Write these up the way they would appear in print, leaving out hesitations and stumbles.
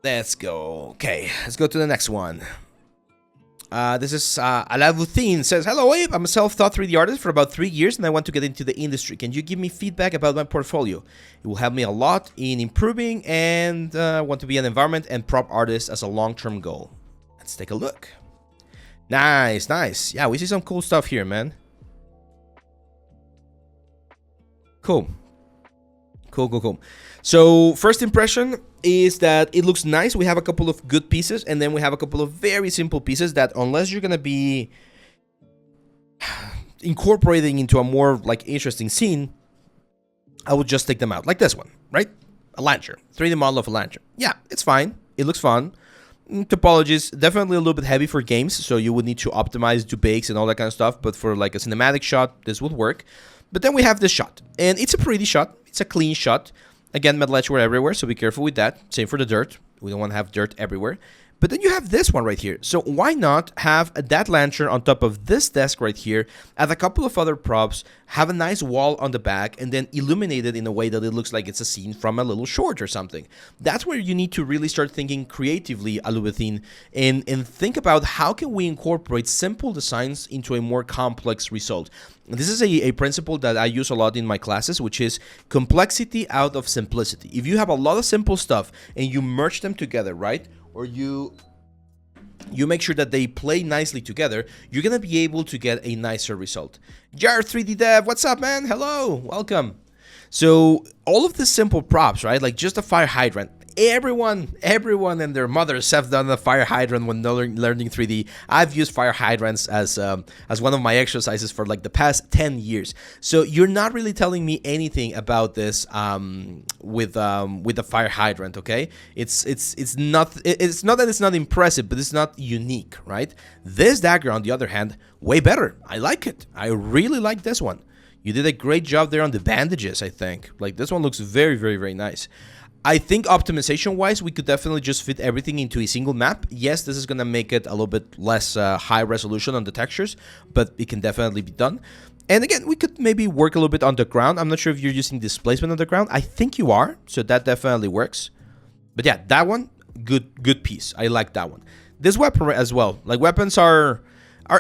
Let's go. Okay, let's go to the next one. This is Allavutheen says, "Hello Abe, I'm a self-taught 3D artist for about 3 years and I want to get into the industry. Can you give me feedback about my portfolio? It will help me a lot in improving and want to be an environment and prop artist as a long-term goal." Let's take a look. Nice, nice. Yeah, we see some cool stuff here, man. Cool. Cool. So first impression is that it looks nice. We have a couple of good pieces, and then we have a couple of very simple pieces that, unless you're gonna be incorporating into a more like interesting scene, I would just take them out. Like this one, right? A lantern, 3D model of a lantern. Yeah, it's fine. It looks fun. Topologies definitely a little bit heavy for games, so you would need to optimize, do bakes, and all that kind of stuff. But for like a cinematic shot, this would work. But then we have this shot, and it's a pretty shot. It's a clean shot. Again, metal etchware everywhere, so be careful with that. Same for the dirt. We don't want to have dirt everywhere. But then you have this one right here. So why not have that lantern on top of this desk right here, add a couple of other props, have a nice wall on the back, and then illuminate it in a way that it looks like it's a scene from a little short or something. That's where you need to really start thinking creatively, Allavutheen, and think about how can we incorporate simple designs into a more complex result. This is a principle that I use a lot in my classes, which is complexity out of simplicity. If you have a lot of simple stuff and you merge them together, right? Or you make sure that they play nicely together, you're going to be able to get a nicer result. Jar 3D Dev, what's up, man? Hello, welcome. So all of the simple props, right? Like just a fire hydrant. Everyone and their mothers have done a fire hydrant when learning 3D. I've used fire hydrants as one of my exercises for like the past 10 years. So you're not really telling me anything about this with the fire hydrant, okay? It's not that it's not impressive, but it's not unique, right? This dagger, on the other hand, way better. I like it. I really like this one. You did a great job there on the bandages, I think. Like this one looks very, very, very nice. I think optimization-wise, we could definitely just fit everything into a single map. Yes, this is going to make it a little bit less high resolution on the textures, but it can definitely be done. And again, we could maybe work a little bit on the ground. I'm not sure if you're using displacement on the ground. I think you are, so that definitely works. But yeah, that one, good piece. I like that one. This weapon as well. Like, weapons are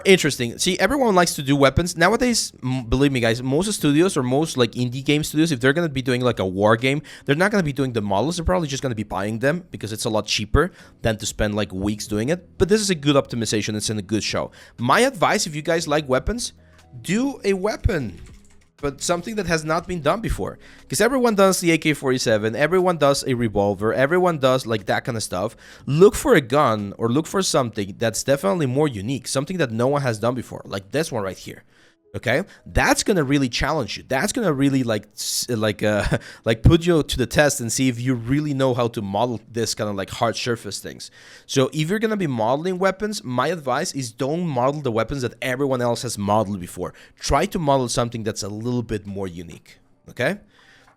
interesting. See, everyone likes to do weapons. Nowadays, believe me, guys, most studios or most like indie game studios, if they're going to be doing like a war game, they're not going to be doing the models. They're probably just going to be buying them because it's a lot cheaper than to spend like weeks doing it. But this is a good optimization. It's in a good show. My advice, if you guys like weapons, do a weapon, but something that has not been done before. Because everyone does the AK-47, everyone does a revolver, everyone does like that kind of stuff. Look for a gun or look for something that's definitely more unique, something that no one has done before, like this one right here. Okay, that's gonna really challenge you. That's gonna really like put you to the test and see if you really know how to model this kind of like hard surface things. So if you're gonna be modeling weapons, my advice is don't model the weapons that everyone else has modeled before. Try to model something that's a little bit more unique. Okay,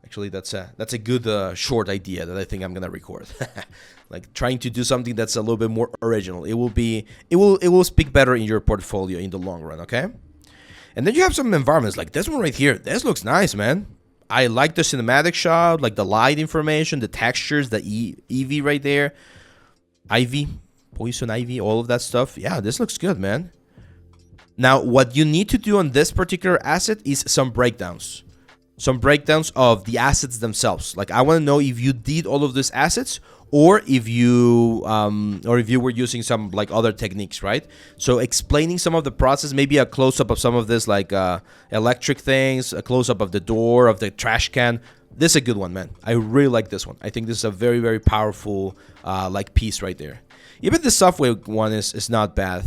actually that's a good short idea that I think I'm gonna record. Like trying to do something that's a little bit more original. It will speak better in your portfolio in the long run. Okay. And then you have some environments like this one right here. This looks nice, man. I like the cinematic shot, like the light information, the textures, the EV right there. Ivy, poison ivy, all of that stuff. Yeah, this looks good, man. Now, what you need to do on this particular asset is some breakdowns. Some breakdowns of the assets themselves. Like I want to know if you did all of these assets or if you were using some like other techniques, right? So explaining some of the process, maybe a close-up of some of this like electric things, a close-up of the door, of the trash can. This is a good one, man. I really like this one. I think this is a very, very powerful like piece right there. Even the subway one is not bad.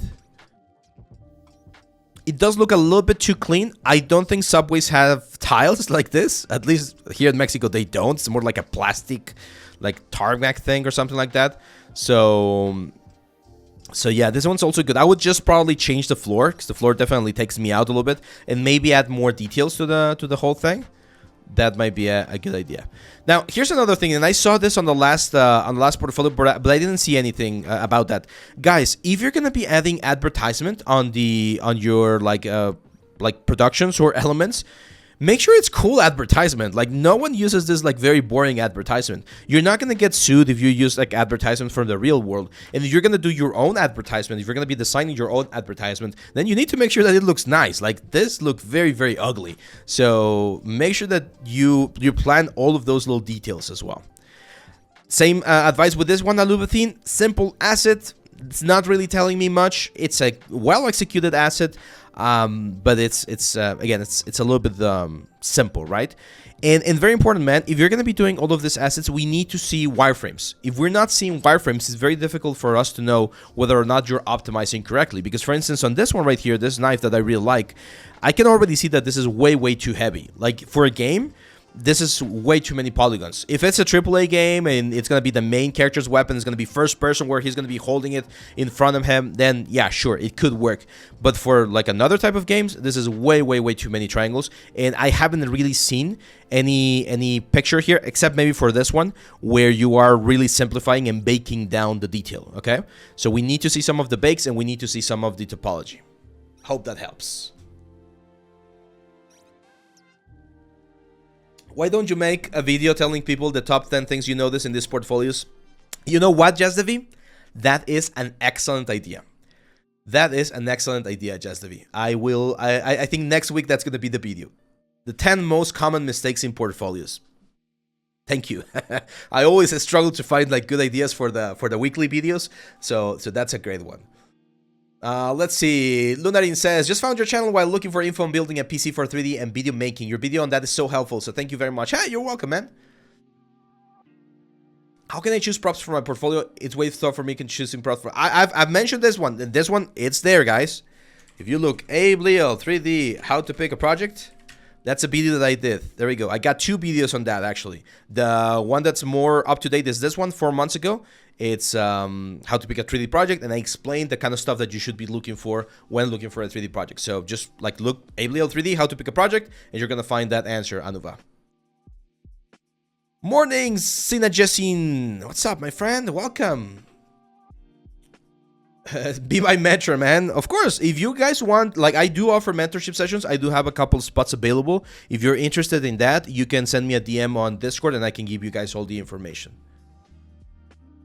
It does look a little bit too clean. I don't think subways have tiles like this. At least here in Mexico, they don't. It's more like a plastic, like tarmac thing or something like that. So yeah, this one's also good. I would just probably change the floor because the floor definitely takes me out a little bit, and maybe add more details to the whole thing. That might be a good idea. Now, here's another thing, and I saw this on the last portfolio, but I didn't see anything about that. Guys, if you're gonna be adding advertisement on your like productions or elements, make sure it's cool advertisement. Like, no one uses this like very boring advertisement. You're not going to get sued if you use like advertisement from the real world. And if you're going to do your own advertisement, if you're going to be designing your own advertisement, then you need to make sure that it looks nice. Like, this looked very, very ugly. So make sure that you plan all of those little details as well. Same advice with this one, Allavutheen. Simple asset. It's not really telling me much. It's a well-executed asset, but it's again, it's a little bit simple, right? And very important, man, if you're going to be doing all of these assets, we need to see wireframes. If we're not seeing wireframes, it's very difficult for us to know whether or not you're optimizing correctly. Because, for instance, on this one right here, this knife that I really like, I can already see that this is way, way too heavy. Like, for a game, this is way too many polygons. If it's a AAA game and it's going to be the main character's weapon, it's going to be first person where he's going to be holding it in front of him, then yeah, sure, it could work. But for like another type of games, this is way, way, way too many triangles. And I haven't really seen any picture here, except maybe for this one, where you are really simplifying and baking down the detail, okay? So we need to see some of the bakes and we need to see some of the topology. Hope that helps. Why don't you make a video telling people the top 10 things you notice in these portfolios? You know what, JustDevi? That is an excellent idea. That is an excellent idea, JustDevi. I think next week that's going to be the video. The 10 most common mistakes in portfolios. Thank you. I always struggle to find like good ideas for the weekly videos, so that's a great one. Let's see. Lunarin says, just found your channel while looking for info on building a PC for 3D and video making. Your video on that is so helpful, so thank you very much. Hey, you're welcome, man. How can I choose props for my portfolio? It's way tough for me choosing props for... I've mentioned this one. This one, it's there, guys. If you look, Leal 3D, how to pick a project. That's a video that I did. There we go. I got 2 videos on that, actually. The one that's more up to date is this one, 4 months ago. It's how to pick a 3D project, and I explained the kind of stuff that you should be looking for when looking for a 3D project. So just like look, Leal 3D, how to pick a project, and you're going to find that answer, Anuva. Mornings, Sina Jessine. What's up, my friend? Welcome. Be my mentor, man. Of course, if you guys want, like, I do offer mentorship sessions. I do have a couple spots available. If you're interested in that, you can send me a DM on Discord and I can give you guys all the information.